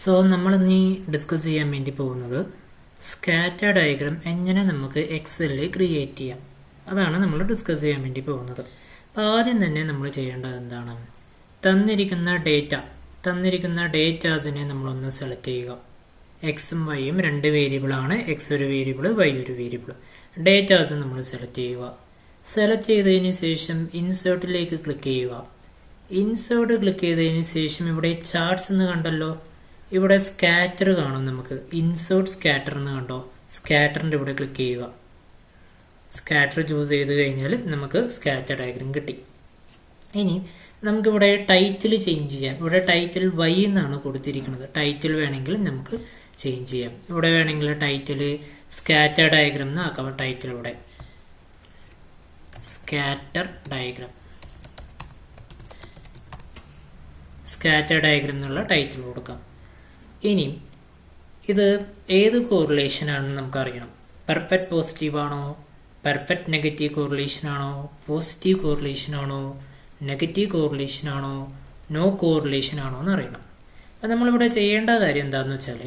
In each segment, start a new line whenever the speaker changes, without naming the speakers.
So നമ്മളിന്ന് discuss ചെയ്യാൻ വേണ്ടി പോകുന്നത് സ്കാറ്റർ ഡയഗ്രാം എങ്ങനെ നമുക്ക് എക്സലിൽ ക്രിയേറ്റ് ചെയ്യാം. അതാണ് നമ്മൾ ഡിസ്കസ് ചെയ്യാൻ വേണ്ടി പോകുന്നത്. അപ്പോൾ ആദ്യം തന്നെ നമ്മൾ ചെയ്യേണ്ടത് എന്താണ്? തന്നിരിക്കുന്ന ഡേറ്റാസിനെ നമ്മളൊന്ന് സെലക്ട് ചെയ്യുക. എക്സും വൈയും രണ്ട് വേരിയബിളാണ്. എക്സ് ഒരു വേരിയബിൾ, വൈ ഒരു വേരിയബിൾ. ഡേറ്റാസ് നമ്മൾ സെലക്ട് ചെയ്യുക. സെലക്ട് ചെയ്തതിന് ശേഷം ഇൻസേർട്ടിലേക്ക് ക്ലിക്ക് ചെയ്യുക. ഇൻസേർട്ട് ക്ലിക്ക് ചെയ്തതിന് ശേഷം ഇവിടെ ചാർട്ട്സ് എന്ന് കണ്ടല്ലോ, ഇവിടെ സ്കാറ്റർ കാണും. നമുക്ക് ഇൻസേർട്ട് സ്കാറ്റർ എന്ന് കണ്ടോ, സ്കാറ്ററിൻ്റെ ഇവിടെ ക്ലിക്ക് ചെയ്യുക. സ്കാറ്റർ ചൂസ് ചെയ്ത് കഴിഞ്ഞാൽ നമുക്ക് സ്കാറ്റർ ഡയഗ്രം കിട്ടി. ഇനി നമുക്കിവിടെ ടൈറ്റിൽ ചേഞ്ച് ചെയ്യാം. ഇവിടെ ടൈറ്റിൽ വൈ എന്നാണ് കൊടുത്തിരിക്കുന്നത്. ടൈറ്റിൽ വേണമെങ്കിൽ നമുക്ക് ചേഞ്ച് ചെയ്യാം. ഇവിടെ വേണമെങ്കിൽ ടൈറ്റിൽ സ്കാറ്റർ ഡയഗ്രം എന്ന് ആക്കാം. ടൈറ്റിൽ ഇവിടെ സ്കാറ്റർ ഡയഗ്രം എന്നുള്ള ടൈറ്റിൽ കൊടുക്കാം. ഇനി ഇത് ഏത് കോറിലേഷൻ ആണെന്ന് നമുക്കറിയണം. പെർഫെക്റ്റ് പോസിറ്റീവ് ആണോ, പെർഫെക്റ്റ് നെഗറ്റീവ് കോറിലേഷൻ ആണോ, പോസിറ്റീവ് കോറിലേഷൻ ആണോ, നെഗറ്റീവ് കോറിലേഷൻ ആണോ, നോ കോറിലേഷൻ ആണോ എന്ന് അറിയണം. അപ്പം നമ്മളിവിടെ ചെയ്യേണ്ട കാര്യം എന്താണെന്ന് വെച്ചാൽ,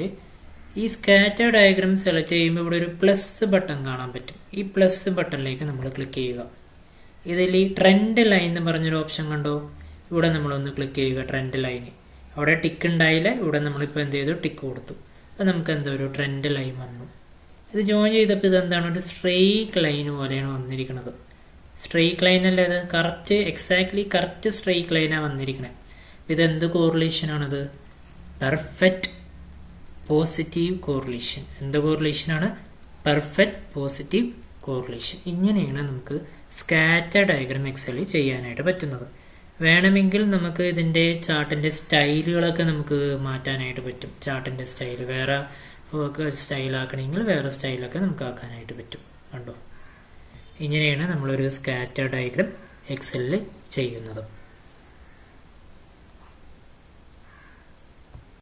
ഈ സ്കാറ്റർ ഡയഗ്രാം സെലക്ട് ചെയ്യുമ്പോൾ ഇവിടെ ഒരു പ്ലസ് ബട്ടൺ കാണാൻ പറ്റും. ഈ പ്ലസ് ബട്ടണിലേക്ക് നമ്മൾ ക്ലിക്ക് ചെയ്യുക. ഇതിൽ ഈ ട്രെൻഡ് ലൈൻ എന്ന് പറഞ്ഞൊരു ഓപ്ഷൻ കണ്ടോ, ഇവിടെ നമ്മളൊന്ന് ക്ലിക്ക് ചെയ്യുക. ട്രെൻഡ് ലൈന് അവിടെ ടിക്ക് ഉണ്ടായില്ല. ഇവിടെ നമ്മളിപ്പോൾ എന്ത് ചെയ്തു, ടിക്ക് കൊടുത്തു. അപ്പോൾ നമുക്ക് എന്താ ഒരു ട്രെൻഡ് ലൈൻ വന്നു. ഇത് ജോയിൻ ചെയ്തപ്പോൾ ഇതെന്താണ്, ഒരു സ്ട്രെയിറ്റ് ലൈൻ പോലെയാണ് വന്നിരിക്കുന്നത്. സ്ട്രെയിറ്റ് ലൈൻ അല്ല, ഇത് കറക്റ്റ് സ്ട്രെയിറ്റ് ലൈനാണ് വന്നിരിക്കുന്നത്. ഇതെന്ത് കോറിലേഷനാണിത്? Perfect positive correlation. എന്ത് കോറിലേഷനാണ്? Perfect positive correlation. ഇങ്ങനെയാണ് നമുക്ക് സ്കാറ്റർ ഡയഗ്രാം എക്സലിൽ ചെയ്യാനായിട്ട് പറ്റുന്നത്. വേണമെങ്കിൽ നമുക്ക് ഇതിൻ്റെ ചാർട്ടിൻ്റെ സ്റ്റൈലുകളൊക്കെ നമുക്ക് മാറ്റാനായിട്ട് പറ്റും. ചാർട്ടിൻ്റെ സ്റ്റൈൽ വേറെ സ്റ്റൈലാക്കണമെങ്കിൽ വേറെ സ്റ്റൈലൊക്കെ നമുക്ക് ആക്കാനായിട്ട് പറ്റും. കണ്ടോ, ഇങ്ങനെയാണ് നമ്മളൊരു സ്കാറ്റർ ഡയഗ്രാം എക്സലിൽ ചെയ്യുന്നത്.